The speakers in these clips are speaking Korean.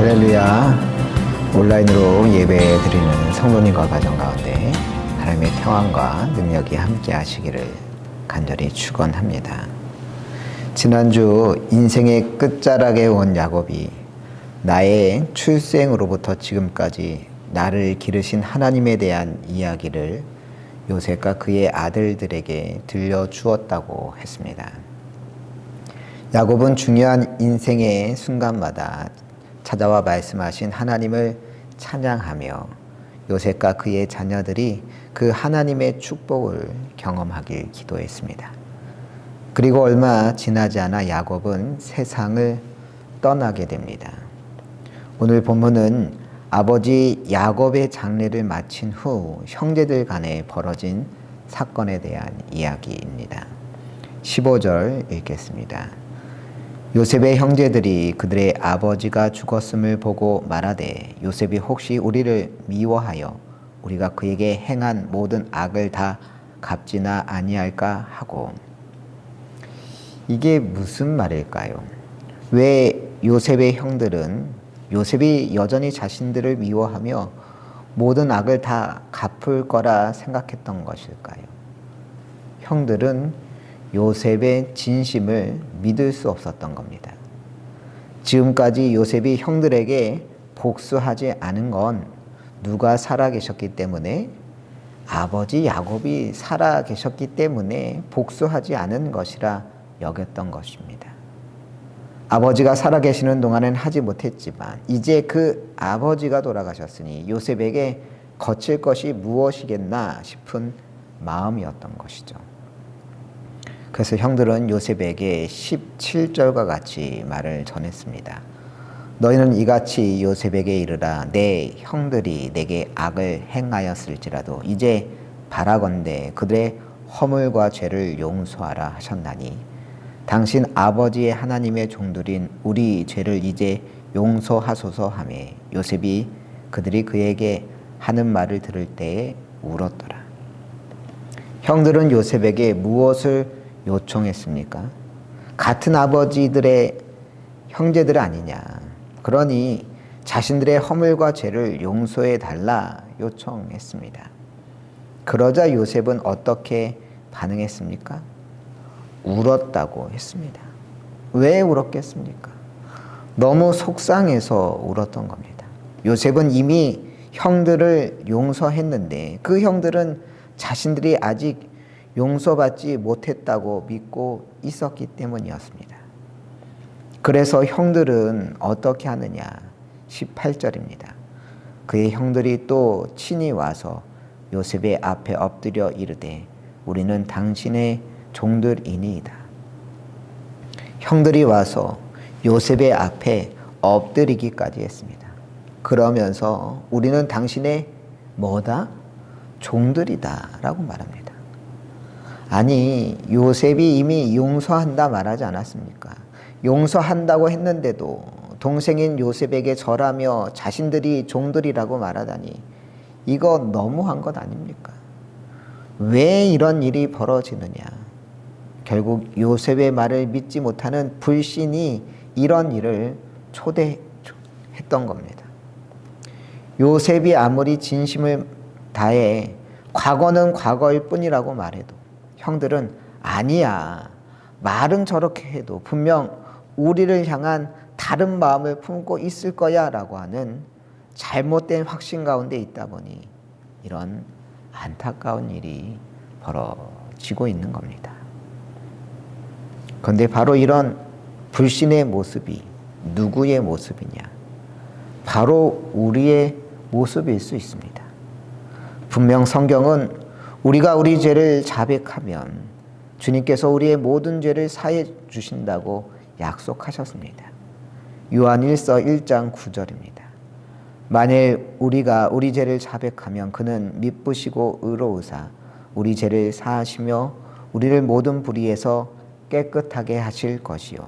할렐루야. 온라인으로 예배 드리는 성도님과 가정 가운데 하나님의 평안과 능력이 함께 하시기를 간절히 축원합니다. 지난주 인생의 끝자락에 온 야곱이 나의 출생으로부터 지금까지 나를 기르신 하나님에 대한 이야기를 요셉과 그의 아들들에게 들려주었다고 했습니다. 야곱은 중요한 인생의 순간마다 찾아와 말씀하신 하나님을 찬양하며 요셉과 그의 자녀들이 그 하나님의 축복을 경험하길 기도했습니다. 그리고 얼마 지나지 않아 야곱은 세상을 떠나게 됩니다. 오늘 본문은 아버지 야곱의 장례를 마친 후 형제들 간에 벌어진 사건에 대한 이야기입니다. 15절 읽겠습니다. 요셉의 형제들이 그들의 아버지가 죽었음을 보고 말하되 요셉이 혹시 우리를 미워하여 우리가 그에게 행한 모든 악을 다 갚지나 아니할까 하고. 이게 무슨 말일까요? 왜 요셉의 형들은 요셉이 여전히 자신들을 미워하며 모든 악을 다 갚을 거라 생각했던 것일까요? 형들은 요셉의 진심을 믿을 수 없었던 겁니다. 지금까지 요셉이 형들에게 복수하지 않은 건 누가 살아계셨기 때문에, 아버지 야곱이 살아계셨기 때문에 복수하지 않은 것이라 여겼던 것입니다. 아버지가 살아계시는 동안은 하지 못했지만 이제 그 아버지가 돌아가셨으니 요셉에게 거칠 것이 무엇이겠나 싶은 마음이었던 것이죠. 그래서 형들은 요셉에게 17절과 같이 말을 전했습니다. 너희는 이같이 요셉에게 이르라. 내 형들이 내게 악을 행하였을지라도 이제 바라건대 그들의 허물과 죄를 용서하라 하셨나니 당신 아버지의 하나님의 종들인 우리 죄를 이제 용서하소서 하며 요셉이 그들이 그에게 하는 말을 들을 때에 울었더라. 형들은 요셉에게 무엇을 요청했습니까? 같은 아버지들의 형제들 아니냐. 그러니 자신들의 허물과 죄를 용서해 달라 요청했습니다. 그러자 요셉은 어떻게 반응했습니까? 울었다고 했습니다. 왜 울었겠습니까? 너무 속상해서 울었던 겁니다. 요셉은 이미 형들을 용서했는데 그 형들은 자신들이 아직 용서받지 못했다고 믿고 있었기 때문이었습니다. 그래서 형들은 어떻게 하느냐? 18절입니다. 그의 형들이 또 친히 와서 요셉의 앞에 엎드려 이르되 우리는 당신의 종들이니이다. 형들이 와서 요셉의 앞에 엎드리기까지 했습니다. 그러면서 우리는 당신의 뭐다? 종들이다 라고 말합니다. 아니, 요셉이 이미 용서한다 말하지 않았습니까? 용서한다고 했는데도 동생인 요셉에게 절하며 자신들이 종들이라고 말하다니 이거 너무한 것 아닙니까? 왜 이런 일이 벌어지느냐? 결국 요셉의 말을 믿지 못하는 불신이 이런 일을 초대했던 겁니다. 요셉이 아무리 진심을 다해 과거는 과거일 뿐이라고 말해도 형들은 아니야, 말은 저렇게 해도 분명 우리를 향한 다른 마음을 품고 있을 거야 라고 하는 잘못된 확신 가운데 있다 보니 이런 안타까운 일이 벌어지고 있는 겁니다. 그런데 바로 이런 불신의 모습이 누구의 모습이냐? 바로 우리의 모습일 수 있습니다. 분명 성경은 우리가 우리 죄를 자백하면 주님께서 우리의 모든 죄를 사해 주신다고 약속하셨습니다. 요한일서 1장 9절입니다. 만일 우리가 우리 죄를 자백하면 그는 미쁘시고 의로우사 우리 죄를 사하시며 우리를 모든 불의에서 깨끗하게 하실 것이요.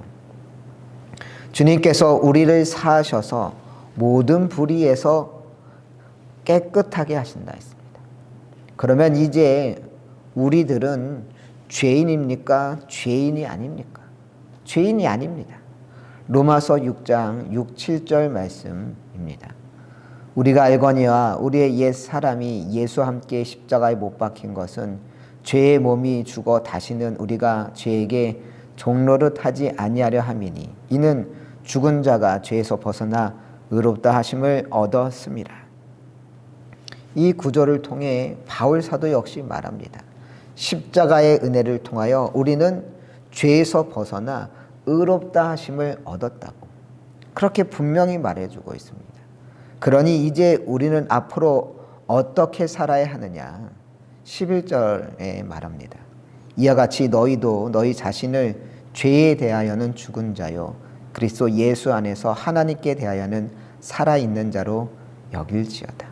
주님께서 우리를 사하셔서 모든 불의에서 깨끗하게 하신다 했습니다. 그러면 이제 우리들은 죄인입니까? 죄인이 아닙니까? 죄인이 아닙니다. 로마서 6장 6, 7절 말씀입니다. 우리가 알거니와 우리의 옛 사람이 예수와 함께 십자가에 못 박힌 것은 죄의 몸이 죽어 다시는 우리가 죄에게 종노릇 하지 아니하려 함이니 이는 죽은 자가 죄에서 벗어나 의롭다 하심을 얻었습니다. 이 구절을 통해 바울 사도 역시 말합니다. 십자가의 은혜를 통하여 우리는 죄에서 벗어나 의롭다 하심을 얻었다고 그렇게 분명히 말해주고 있습니다. 그러니 이제 우리는 앞으로 어떻게 살아야 하느냐 11절에 말합니다. 이와 같이 너희도 너희 자신을 죄에 대하여는 죽은 자요 그리스도 예수 안에서 하나님께 대하여는 살아있는 자로 여길지어다.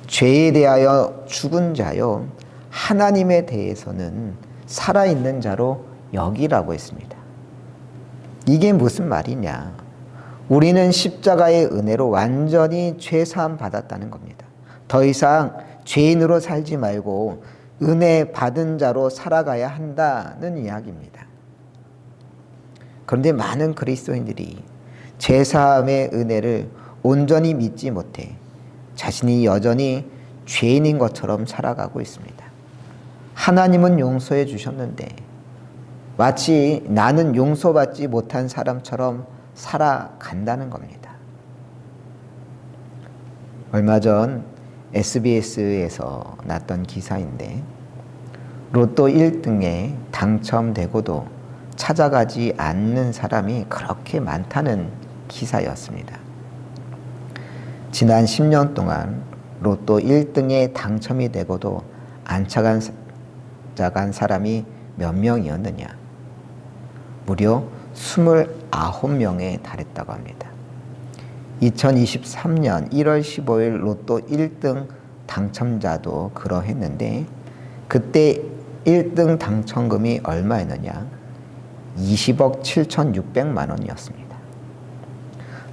죄에 대하여 죽은 자요 하나님에 대해서는 살아있는 자로 여기라고 했습니다. 이게 무슨 말이냐? 우리는 십자가의 은혜로 완전히 죄사함 받았다는 겁니다. 더 이상 죄인으로 살지 말고 은혜 받은 자로 살아가야 한다는 이야기입니다. 그런데 많은 그리스도인들이 죄사함의 은혜를 온전히 믿지 못해 자신이 여전히 죄인인 것처럼 살아가고 있습니다. 하나님은 용서해 주셨는데 마치 나는 용서받지 못한 사람처럼 살아간다는 겁니다. 얼마 전 SBS에서 났던 기사인데 로또 1등에 당첨되고도 찾아가지 않는 사람이 그렇게 많다는 기사였습니다. 지난 10년 동안 로또 1등에 당첨이 되고도 안 찾아간 사람이 몇 명이었느냐? 무려 29명에 달했다고 합니다. 2023년 1월 15일 로또 1등 당첨자도 그러했는데 그때 1등 당첨금이 얼마였느냐? 20억 7,600만 원이었습니다.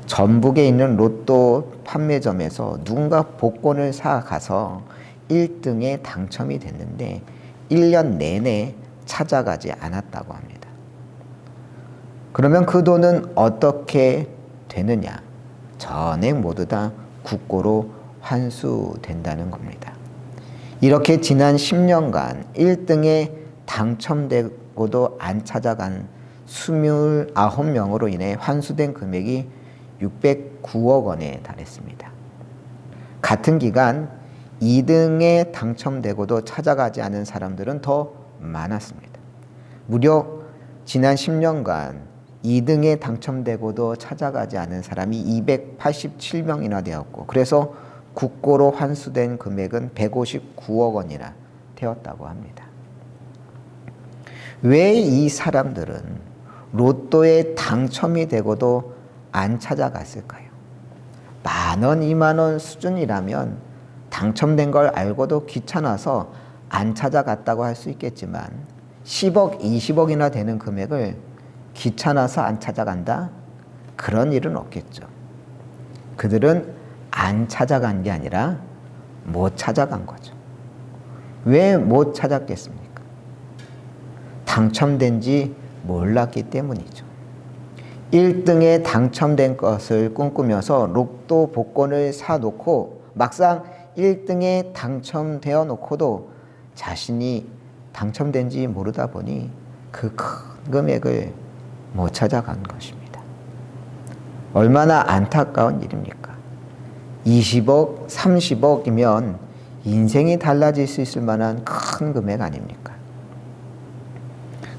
전북에 있는 로또 판매점에서 누군가 복권을 사가서 1등에 당첨이 됐는데 1년 내내 찾아가지 않았다고 합니다. 그러면 그 돈은 어떻게 되느냐? 전액 모두 다 국고로 환수된다는 겁니다. 이렇게 지난 10년간 1등에 당첨되고도 안 찾아간 29명으로 인해 환수된 금액이 609억 원에 달했습니다. 같은 기간 2등에 당첨되고도 찾아가지 않은 사람들은 더 많았습니다. 무려 지난 10년간 2등에 당첨되고도 찾아가지 않은 사람이 287명이나 되었고 그래서 국고로 환수된 금액은 159억 원이나 되었다고 합니다. 왜 이 사람들은 로또에 당첨이 되고도 안 찾아갔을까요? 10,000원, 20,000원 수준이라면 당첨된 걸 알고도 귀찮아서 안 찾아갔다고 할 수 있겠지만 10억, 20억이나 되는 금액을 귀찮아서 안 찾아간다? 그런 일은 없겠죠. 그들은 안 찾아간 게 아니라 못 찾아간 거죠. 왜 못 찾았겠습니까? 당첨된지 몰랐기 때문이죠. 1등에 당첨된 것을 꿈꾸면서 로또 복권을 사놓고 막상 1등에 당첨되어 놓고도 자신이 당첨된지 모르다 보니 그 큰 금액을 못 찾아간 것입니다. 얼마나 안타까운 일입니까? 20억, 30억이면 인생이 달라질 수 있을 만한 큰 금액 아닙니까?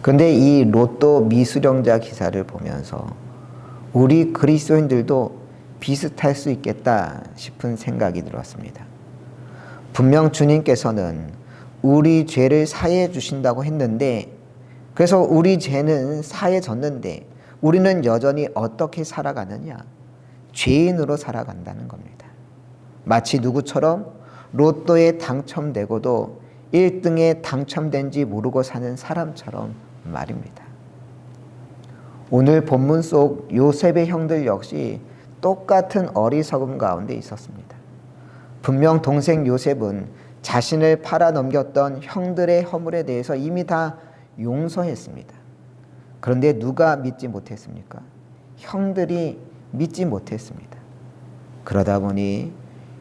그런데 이 로또 미수령자 기사를 보면서 우리 그리스도인들도 비슷할 수 있겠다 싶은 생각이 들었습니다. 분명 주님께서는 우리 죄를 사해 주신다고 했는데 그래서 우리 죄는 사해졌는데 우리는 여전히 어떻게 살아가느냐? 죄인으로 살아간다는 겁니다. 마치 누구처럼 로또에 당첨되고도 1등에 당첨된지 모르고 사는 사람처럼 말입니다. 오늘 본문 속 요셉의 형들 역시 똑같은 어리석음 가운데 있었습니다. 분명 동생 요셉은 자신을 팔아넘겼던 형들의 허물에 대해서 이미 다 용서했습니다. 그런데 누가 믿지 못했습니까? 형들이 믿지 못했습니다. 그러다 보니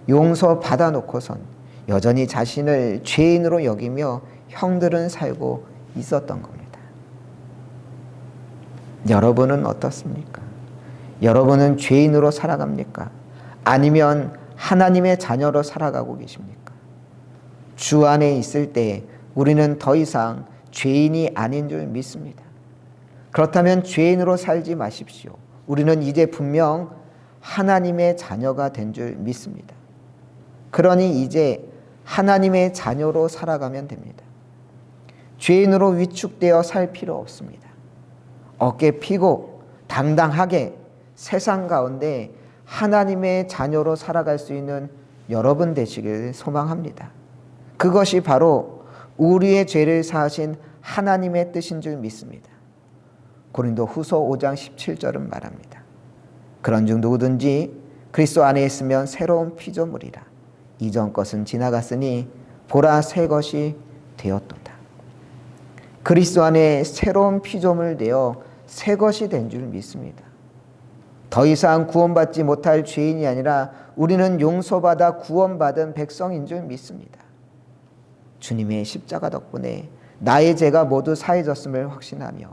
용서받아 놓고선 여전히 자신을 죄인으로 여기며 형들은 살고 있었던 겁니다. 여러분은 어떻습니까? 여러분은 죄인으로 살아갑니까? 아니면 하나님의 자녀로 살아가고 계십니까? 주 안에 있을 때 우리는 더 이상 죄인이 아닌 줄 믿습니다. 그렇다면 죄인으로 살지 마십시오. 우리는 이제 분명 하나님의 자녀가 된 줄 믿습니다. 그러니 이제 하나님의 자녀로 살아가면 됩니다. 죄인으로 위축되어 살 필요 없습니다. 어깨 펴고 당당하게 세상 가운데 하나님의 자녀로 살아갈 수 있는 여러분 되시길 소망합니다. 그것이 바로 우리의 죄를 사하신 하나님의 뜻인 줄 믿습니다. 고린도후서 5장 17절은 말합니다. 그런즉 누구든지 그리스도 안에 있으면 새로운 피조물이라. 이전 것은 지나갔으니 보라 새 것이 되었도다. 그리스도 안에 새로운 피조물 되어 새 것이 된 줄 믿습니다. 더 이상 구원받지 못할 죄인이 아니라 우리는 용서받아 구원받은 백성인 줄 믿습니다. 주님의 십자가 덕분에 나의 죄가 모두 사해졌음을 확신하며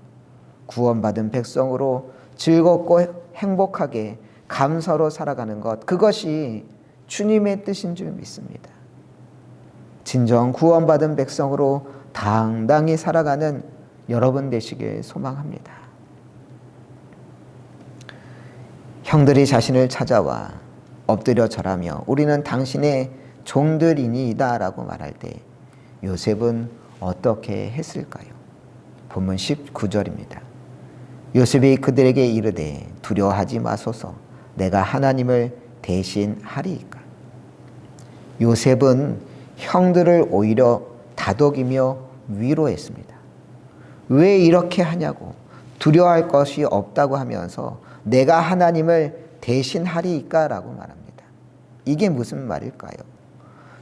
구원받은 백성으로 즐겁고 행복하게 감사로 살아가는 것, 그것이 주님의 뜻인 줄 믿습니다. 진정 구원받은 백성으로 당당히 살아가는 여러분 되시길 소망합니다. 형들이 자신을 찾아와 엎드려 절하며 우리는 당신의 종들이니이다 라고 말할 때 요셉은 어떻게 했을까요? 본문 19절입니다. 요셉이 그들에게 이르되 두려워하지 마소서 내가 하나님을 대신하리이까. 요셉은 형들을 오히려 다독이며 위로했습니다. 왜 이렇게 하냐고, 두려워할 것이 없다고 하면서 내가 하나님을 대신하리이까 라고 말합니다. 이게 무슨 말일까요?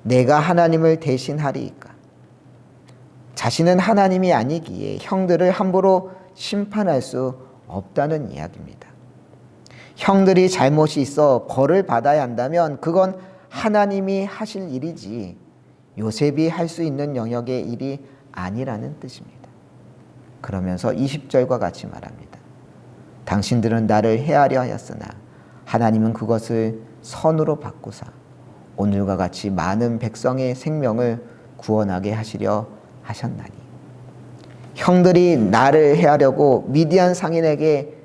내가 하나님을 대신하리이까. 자신은 하나님이 아니기에 형들을 함부로 심판할 수 없다는 이야기입니다. 형들이 잘못이 있어 벌을 받아야 한다면 그건 하나님이 하실 일이지 요셉이 할 수 있는 영역의 일이 아니라는 뜻입니다. 그러면서 20절과 같이 말합니다. 당신들은 나를 해하려 하였으나 하나님은 그것을 선으로 바꾸사 오늘과 같이 많은 백성의 생명을 구원하게 하시려 하셨나니. 형들이 나를 해하려고 미디안 상인에게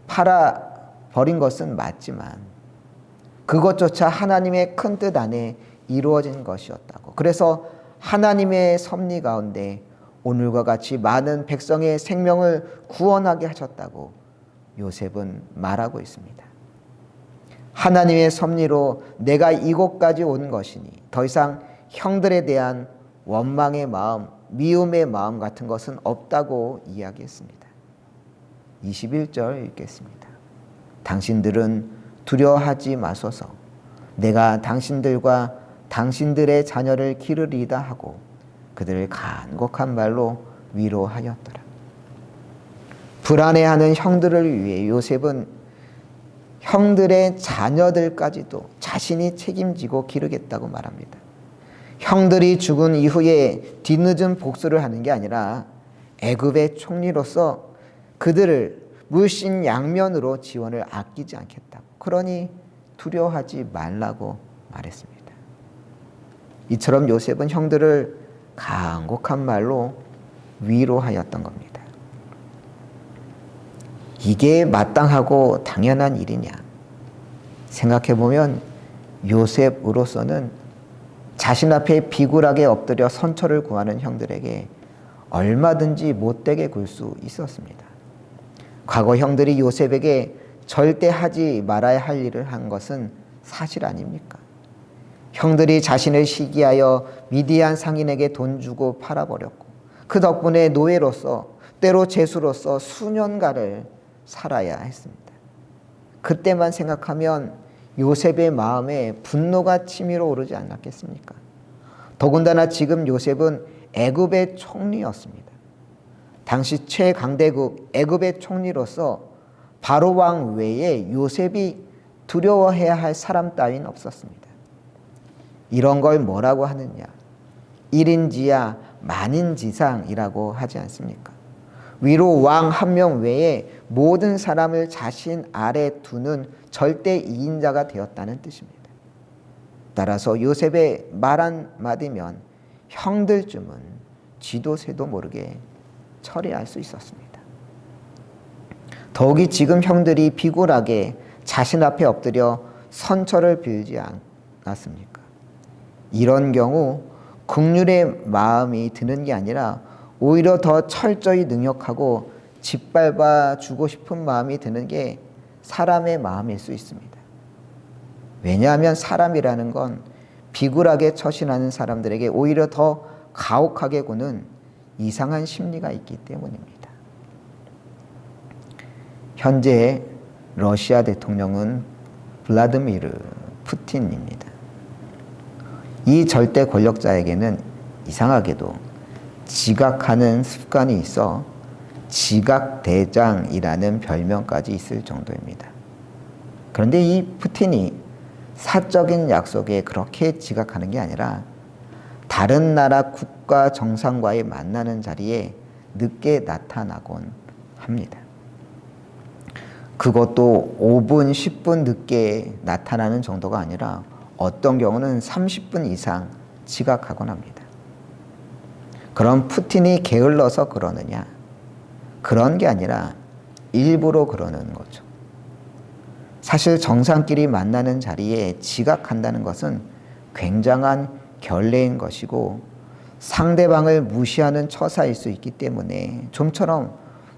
팔아버린 것은 맞지만 그것조차 하나님의 큰 뜻 안에 이루어진 것이었다고. 그래서 하나님의 섭리 가운데 오늘과 같이 많은 백성의 생명을 구원하게 하셨다고 요셉은 말하고 있습니다. 하나님의 섭리로 내가 이곳까지 온 것이니 더 이상 형들에 대한 원망의 마음, 미움의 마음 같은 것은 없다고 이야기했습니다. 21절 읽겠습니다. 당신들은 두려워하지 마소서 내가 당신들과 당신들의 자녀를 기르리이다 하고 그들을 간곡한 말로 위로하였더라. 불안해하는 형들을 위해 요셉은 형들의 자녀들까지도 자신이 책임지고 기르겠다고 말합니다. 형들이 죽은 이후에 뒤늦은 복수를 하는 게 아니라 애굽의 총리로서 그들을 물신양면으로 지원을 아끼지 않겠다고. 그러니 두려워하지 말라고 말했습니다. 이처럼 요셉은 형들을 간곡한 말로 위로하였던 겁니다. 이게 마땅하고 당연한 일이냐? 생각해보면 요셉으로서는 자신 앞에 비굴하게 엎드려 선처를 구하는 형들에게 얼마든지 못되게 굴 수 있었습니다. 과거 형들이 요셉에게 절대 하지 말아야 할 일을 한 것은 사실 아닙니까? 형들이 자신을 시기하여 미디안 상인에게 돈 주고 팔아버렸고 그 덕분에 노예로서 때로 죄수로서 수년간을 살아야 했습니다. 그때만 생각하면 요셉의 마음에 분노가 치밀어 오르지 않았겠습니까? 더군다나 지금 요셉은 애굽의 총리였습니다. 당시 최강대국 애굽의 총리로서 바로 왕 외에 요셉이 두려워해야 할 사람 따윈 없었습니다. 이런 걸 뭐라고 하느냐? 일인지야 만인지상이라고 하지 않습니까? 위로 왕 한 명 외에 모든 사람을 자신 아래 두는 절대 이인자가 되었다는 뜻입니다. 따라서 요셉의 말 한마디면 형들쯤은 쥐도 새도 모르게 처리할 수 있었습니다. 더욱이 지금 형들이 비굴하게 자신 앞에 엎드려 선처를 빌지 않았습니까? 이런 경우 긍휼의 마음이 드는 게 아니라 오히려 더 철저히 능욕하고 짓밟아 주고 싶은 마음이 드는 게 사람의 마음일 수 있습니다. 왜냐하면 사람이라는 건 비굴하게 처신하는 사람들에게 오히려 더 가혹하게 구는 이상한 심리가 있기 때문입니다. 현재 러시아 대통령은 블라드미르 푸틴입니다. 이 절대 권력자에게는 이상하게도 지각하는 습관이 있어 지각대장이라는 별명까지 있을 정도입니다. 그런데 이 푸틴이 사적인 약속에 그렇게 지각하는 게 아니라 다른 나라 국가 정상과의 만나는 자리에 늦게 나타나곤 합니다. 그것도 5분, 10분 늦게 나타나는 정도가 아니라 어떤 경우는 30분 이상 지각하곤 합니다. 그럼 푸틴이 게을러서 그러느냐? 그런 게 아니라 일부러 그러는 거죠. 사실 정상끼리 만나는 자리에 지각한다는 것은 굉장한 결례인 것이고 상대방을 무시하는 처사일 수 있기 때문에 좀처럼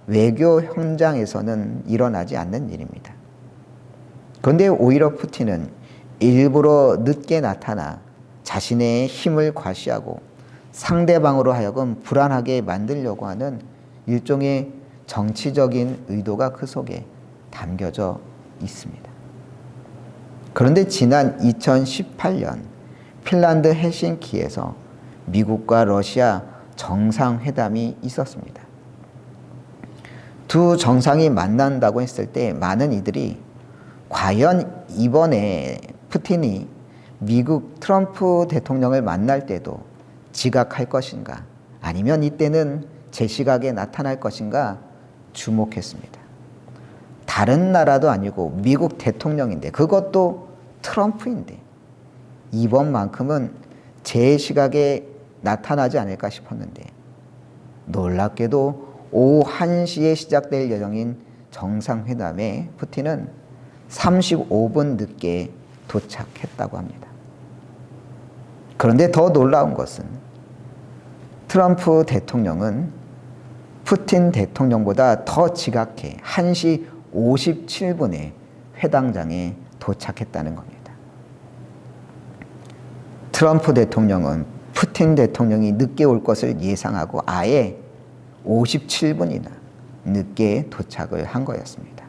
외교 현장에서는 일어나지 않는 일입니다. 그런데 오히려 푸틴은 일부러 늦게 나타나 자신의 힘을 과시하고 상대방으로 하여금 불안하게 만들려고 하는 일종의 정치적인 의도가 그 속에 담겨져 있습니다. 그런데 지난 2018년 핀란드 헬싱키에서 미국과 러시아 정상회담이 있었습니다. 두 정상이 만난다고 했을 때 많은 이들이 과연 이번에 푸틴이 미국 트럼프 대통령을 만날 때도 지각할 것인가 아니면 이때는 제 시각에 나타날 것인가 주목했습니다. 다른 나라도 아니고 미국 대통령인데 그것도 트럼프인데 이번만큼은 제 시각에 나타나지 않을까 싶었는데 놀랍게도 오후 1시에 시작될 예정인 정상회담에 푸틴은 35분 늦게 도착했다고 합니다. 그런데 더 놀라운 것은 트럼프 대통령은 푸틴 대통령보다 더 지각해 1시 57분에 회담장에 도착했다는 겁니다. 트럼프 대통령은 푸틴 대통령이 늦게 올 것을 예상하고 아예 57분이나 늦게 도착을 한 거였습니다.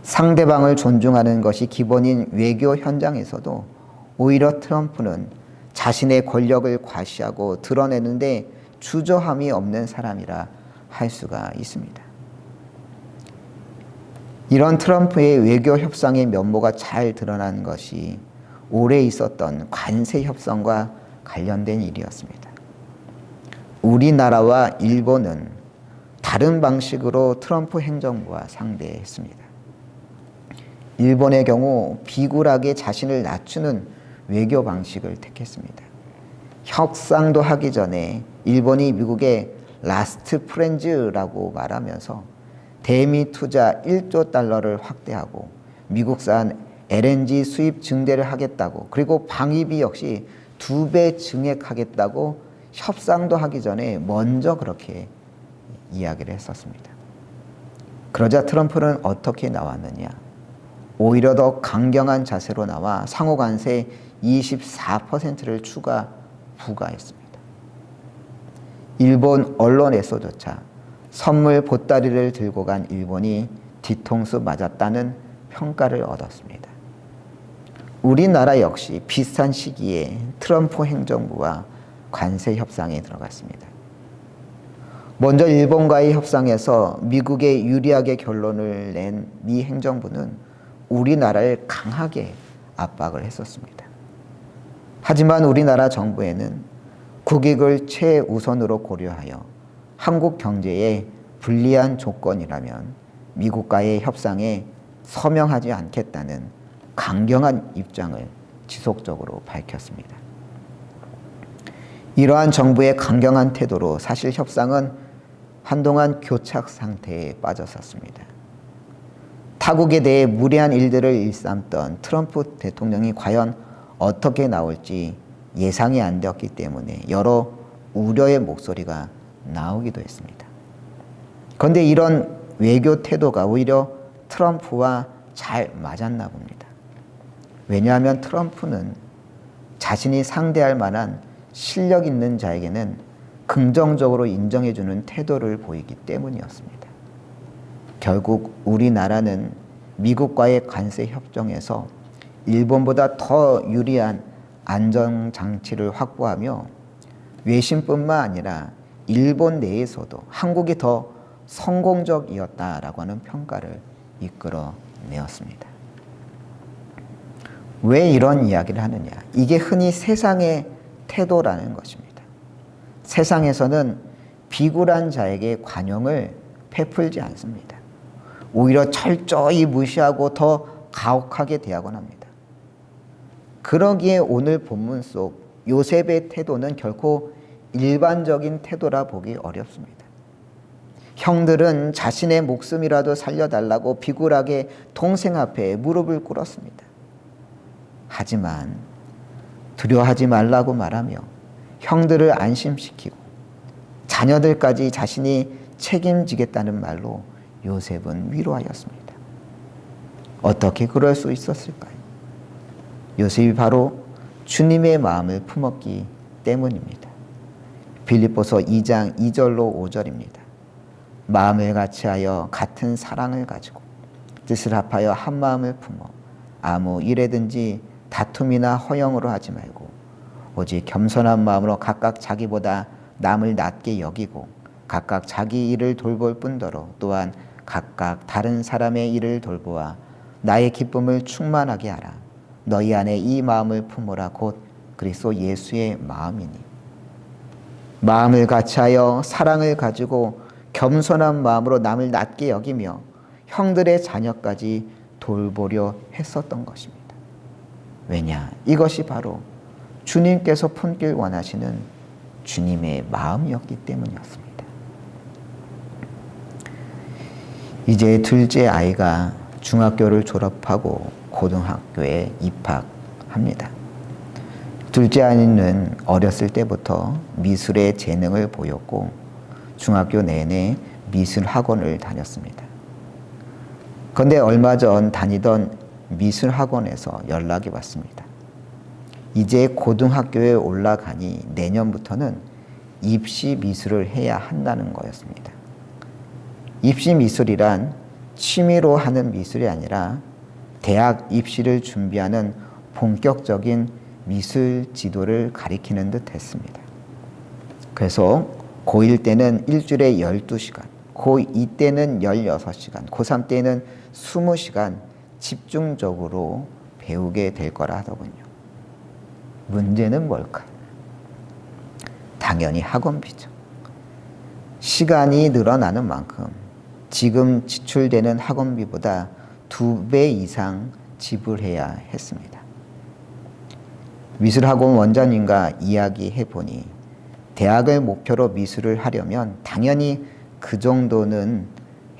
상대방을 존중하는 것이 기본인 외교 현장에서도 오히려 트럼프는 자신의 권력을 과시하고 드러내는데 주저함이 없는 사람이라 할 수가 있습니다. 이런 트럼프의 외교 협상의 면모가 잘 드러난 것이 올해 있었던 관세 협상과 관련된 일이었습니다. 우리나라와 일본은 다른 방식으로 트럼프 행정부와 상대했습니다. 일본의 경우 비굴하게 자신을 낮추는 외교 방식을 택했습니다. 협상도 하기 전에 일본이 미국에 라스트 프렌즈라고 말하면서 대미 투자 1조 달러를 확대하고 미국산 LNG 수입 증대를 하겠다고 그리고 방위비 역시 2배 증액하겠다고 협상도 하기 전에 먼저 그렇게 이야기를 했었습니다. 그러자 트럼프는 어떻게 나왔느냐? 오히려 더 강경한 자세로 나와 상호관세 24%를 추가 부과했습니다. 일본 언론에서조차 선물 보따리를 들고 간 일본이 뒤통수 맞았다는 평가를 얻었습니다. 우리나라 역시 비슷한 시기에 트럼프 행정부와 관세 협상에 들어갔습니다. 먼저 일본과의 협상에서 미국에 유리하게 결론을 낸 미 행정부는 우리나라를 강하게 압박을 했었습니다. 하지만 우리나라 정부에는 국익을 최우선으로 고려하여 한국 경제에 불리한 조건이라면 미국과의 협상에 서명하지 않겠다는 강경한 입장을 지속적으로 밝혔습니다. 이러한 정부의 강경한 태도로 사실 협상은 한동안 교착 상태에 빠졌었습니다. 타국에 대해 무례한 일들을 일삼던 트럼프 대통령이 과연 어떻게 나올지 예상이 안 되었기 때문에 여러 우려의 목소리가 나오기도 했습니다. 그런데 이런 외교 태도가 오히려 트럼프와 잘 맞았나 봅니다. 왜냐하면 트럼프는 자신이 상대할 만한 실력 있는 자에게는 긍정적으로 인정해주는 태도를 보이기 때문이었습니다. 결국 우리나라는 미국과의 관세 협정에서 일본보다 더 유리한 안전장치를 확보하며 외신뿐만 아니라 일본 내에서도 한국이 더 성공적이었다라고 하는 평가를 이끌어내었습니다. 왜 이런 이야기를 하느냐? 이게 흔히 세상의 태도라는 것입니다. 세상에서는 비굴한 자에게 관용을 베풀지 않습니다. 오히려 철저히 무시하고 더 가혹하게 대하곤 합니다. 그러기에 오늘 본문 속 요셉의 태도는 결코 일반적인 태도라 보기 어렵습니다. 형들은 자신의 목숨이라도 살려달라고 비굴하게 동생 앞에 무릎을 꿇었습니다. 하지만 두려워하지 말라고 말하며 형들을 안심시키고 자녀들까지 자신이 책임지겠다는 말로 요셉은 위로하였습니다. 어떻게 그럴 수 있었을까요? 요셉이 바로 주님의 마음을 품었기 때문입니다. 빌립보서 2장 2절로 5절입니다. 마음을 같이하여 같은 사랑을 가지고 뜻을 합하여 한 마음을 품어 아무 일에든지 다툼이나 허영으로 하지 말고 오직 겸손한 마음으로 각각 자기보다 남을 낮게 여기고 각각 자기 일을 돌볼 뿐더러 또한 각각 다른 사람의 일을 돌보아 나의 기쁨을 충만하게 하라. 너희 안에 이 마음을 품으라. 곧 그리스도 예수의 마음이니. 마음을 같이하여 사랑을 가지고 겸손한 마음으로 남을 낮게 여기며 형들의 자녀까지 돌보려 했었던 것입니다. 왜냐? 이것이 바로 주님께서 품길 원하시는 주님의 마음이었기 때문이었습니다. 이제 둘째 아이가 중학교를 졸업하고 고등학교에 입학합니다. 둘째 아이는 어렸을 때부터 미술의 재능을 보였고 중학교 내내 미술 학원을 다녔습니다. 그런데 얼마 전 다니던 미술 학원에서 연락이 왔습니다. 이제 고등학교에 올라가니 내년부터는 입시 미술을 해야 한다는 거였습니다. 입시 미술이란 취미로 하는 미술이 아니라 대학 입시를 준비하는 본격적인 미술 지도를 가리키는 듯 했습니다. 그래서 고1 때는 일주일에 12시간, 고2 때는 16시간, 고3 때는 20시간 집중적으로 배우게 될 거라 하더군요. 문제는 뭘까요? 당연히 학원비죠. 시간이 늘어나는 만큼 지금 지출되는 학원비보다 2배 이상 지불해야 했습니다. 미술학원 원장님과 이야기해보니 대학을 목표로 미술을 하려면 당연히 그 정도는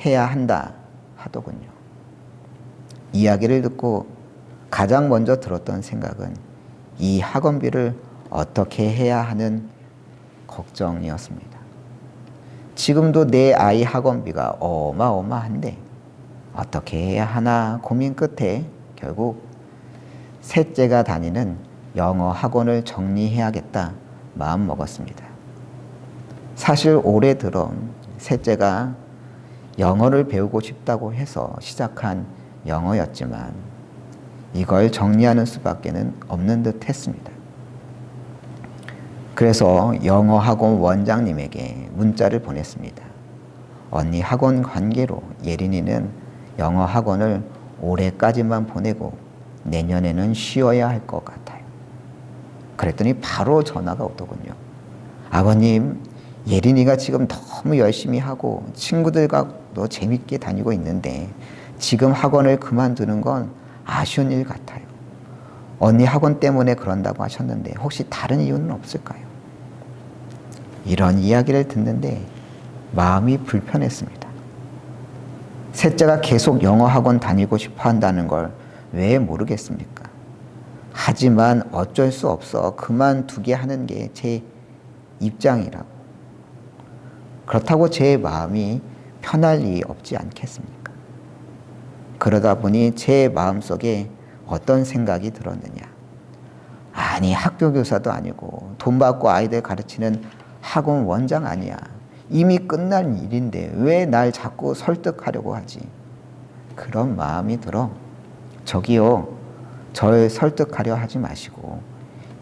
해야 한다 하더군요. 이야기를 듣고 가장 먼저 들었던 생각은 이 학원비를 어떻게 해야 하는 걱정이었습니다. 지금도 내 아이 학원비가 어마어마한데 어떻게 해야 하나 고민 끝에 결국 셋째가 다니는 영어 학원을 정리해야겠다 마음 먹었습니다. 사실 올해 들어 셋째가 영어를 배우고 싶다고 해서 시작한 영어였지만 이걸 정리하는 수밖에는 없는 듯 했습니다. 그래서 영어 학원 원장님에게 문자를 보냈습니다. 언니 학원 관계로 예린이는 영어 학원을 올해까지만 보내고 내년에는 쉬어야 할 것 같아요. 그랬더니 바로 전화가 오더군요. 아버님, 예린이가 지금 너무 열심히 하고 친구들과도 재밌게 다니고 있는데 지금 학원을 그만두는 건 아쉬운 일 같아요. 언니 학원 때문에 그런다고 하셨는데 혹시 다른 이유는 없을까요? 이런 이야기를 듣는데 마음이 불편했습니다. 셋째가 계속 영어 학원 다니고 싶어 한다는 걸 왜 모르겠습니까? 하지만 어쩔 수 없어 그만두게 하는 게 제 입장이라고. 그렇다고 제 마음이 편할 리 없지 않겠습니까? 그러다 보니 제 마음속에 어떤 생각이 들었느냐. 아니, 학교 교사도 아니고 돈 받고 아이들 가르치는 학원 원장 아니야. 이미 끝난 일인데 왜 날 자꾸 설득하려고 하지? 그런 마음이 들어 저기요, 절 설득하려 하지 마시고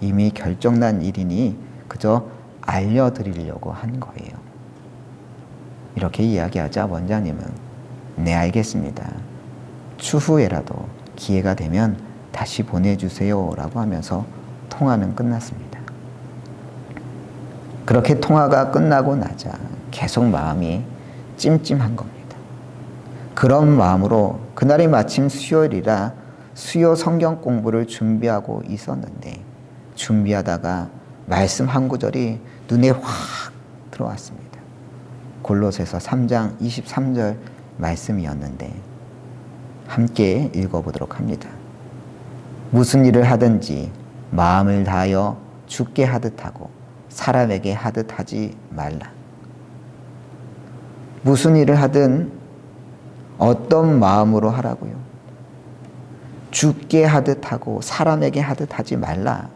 이미 결정난 일이니 그저 알려드리려고 한 거예요. 이렇게 이야기하자 원장님은 네, 알겠습니다. 추후에라도 기회가 되면 다시 보내주세요 라고 하면서 통화는 끝났습니다. 그렇게 통화가 끝나고 나자 계속 마음이 찜찜한 겁니다. 그런 마음으로 그날이 마침 수요일이라 수요 성경 공부를 준비하고 있었는데 준비하다가 말씀 한 구절이 눈에 확 들어왔습니다. 골로새서 3장 23절 말씀이었는데 함께 읽어보도록 합니다. 무슨 일을 하든지 마음을 다하여 주께 하듯 하고 사람에게 하듯 하지 말라. 무슨 일을 하든 어떤 마음으로 하라고요? 주께 하듯 하고 사람에게 하듯 하지 말라.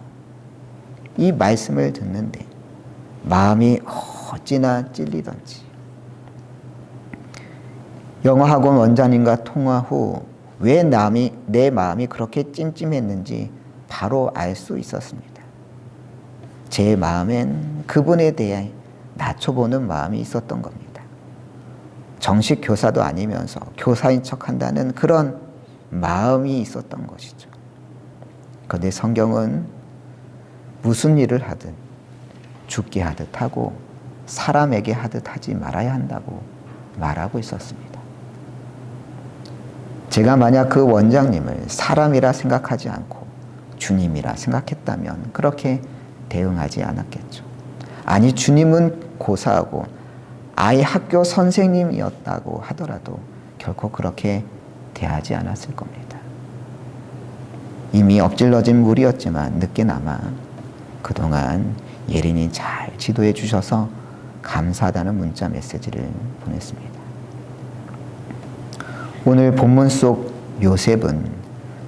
이 말씀을 듣는데 마음이 어찌나 찔리던지. 영어학원 원장님과 통화 후 왜 내 마음이 그렇게 찜찜했는지 바로 알 수 있었습니다. 제 마음엔 그분에 대해 낮춰보는 마음이 있었던 겁니다. 정식 교사도 아니면서 교사인 척한다는 그런 마음이 있었던 것이죠. 그런데 성경은 무슨 일을 하든 주께 하듯 하고 사람에게 하듯 하지 말아야 한다고 말하고 있었습니다. 제가 만약 그 원장님을 사람이라 생각하지 않고 주님이라 생각했다면 그렇게 대응하지 않았겠죠. 아니, 주님은 고사하고 아이 학교 선생님이었다고 하더라도 결코 그렇게 대하지 않았을 겁니다. 이미 엎질러진 물이었지만 늦게나마 그동안 예린이 잘 지도해 주셔서 감사하다는 문자 메시지를 보냈습니다. 오늘 본문 속 요셉은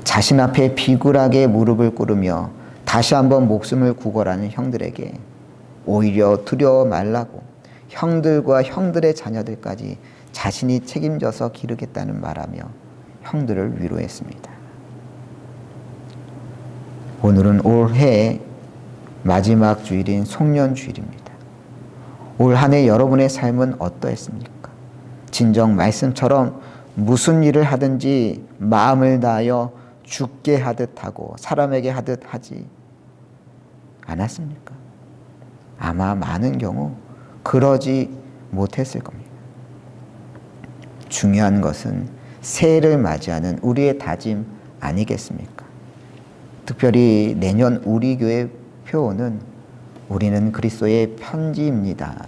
자신 앞에 비굴하게 무릎을 꿇으며 다시 한번 목숨을 구걸하는 형들에게 오히려 두려워 말라고 형들과 형들의 자녀들까지 자신이 책임져서 기르겠다는 말하며 형들을 위로했습니다. 오늘은 올해 마지막 주일인 송년주일입니다. 올 한 해 여러분의 삶은 어떠했습니까? 진정 말씀처럼 무슨 일을 하든지 마음을 다하여 주께 하듯 하고 사람에게 하듯 하지 않았습니까? 아마 많은 경우 그러지 못했을 겁니다. 중요한 것은 새해를 맞이하는 우리의 다짐 아니겠습니까? 특별히 내년 우리 교회 표어는 우리는 그리스도의 편지입니다.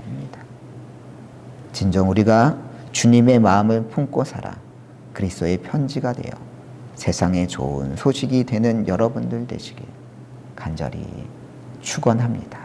진정 우리가 주님의 마음을 품고 살아 그리스도의 편지가 되어 세상에 좋은 소식이 되는 여러분들 되시길 간절히 축원합니다.